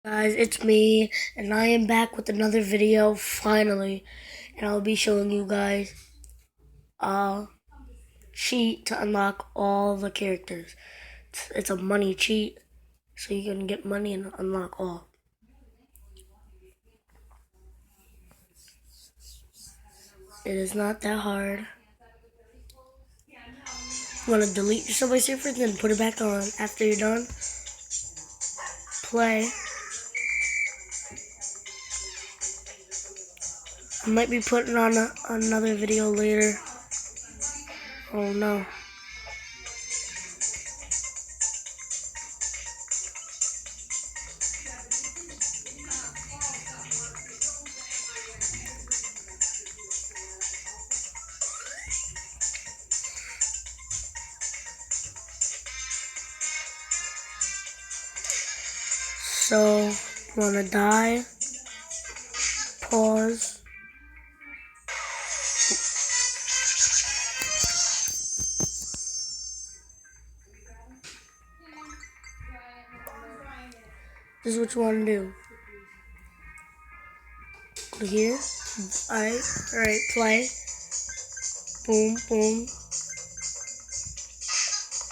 Guys, it's me, and I am back with another video, finally, and I'll be showing you guys a cheat to unlock all the characters. It's a money cheat, so you can get money and unlock all. It is not that hard. You want to delete your Subway Surfer, then put it back on. After you're done, play. I might be putting on another video later. Oh no. So, wanna die, pause. This is what you wanna do. Go here. Alright, play. Boom, boom.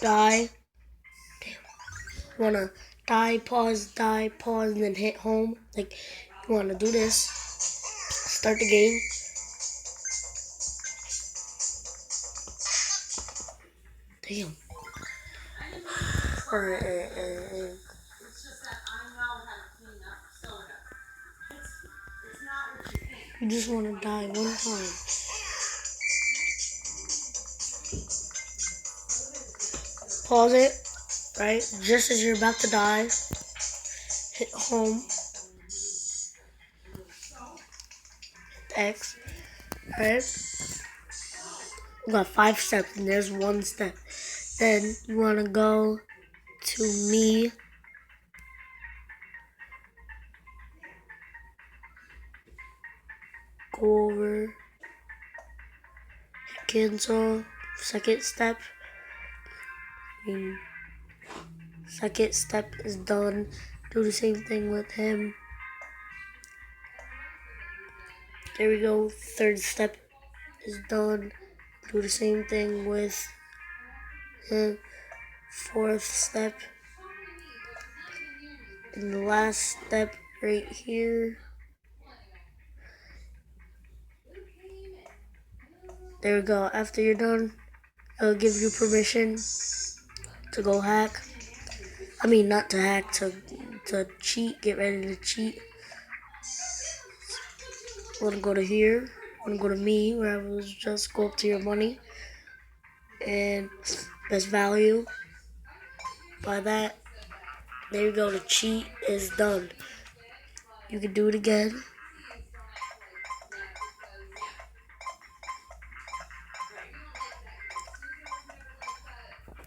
Die. You wanna die, pause, and then hit home. Like, you wanna do this. Start the game. Damn. Alright. You just wanna die one time. Pause it, right? Just as you're about to die, hit home. X, right? We got 5 steps, and there's 1 step. Then you wanna go to me. Go over, cancel, second step. Second step is done. Do the same thing with him. There we go. Third step is done. Do the same thing with him. Fourth step. And the last step right here. There we go. After you're done, it'll give you permission to go hack. I mean, not to hack, to cheat. Get ready to cheat. Want to go to here. Want to go to me, where I was just go up to your money and best value. By that, there you go. The cheat is done. You can do it again.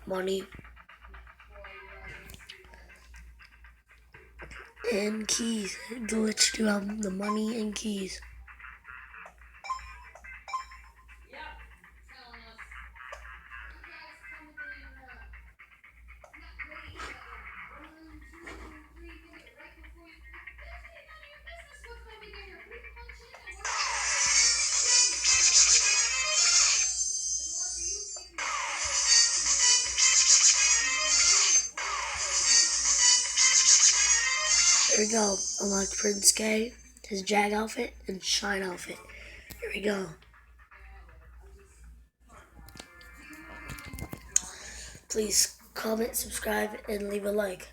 Money and keys. Let's do the money and keys. There we go. Unlocked Prince K, his Jag outfit, and Shine outfit. Here we go. Please comment, subscribe, and leave a like.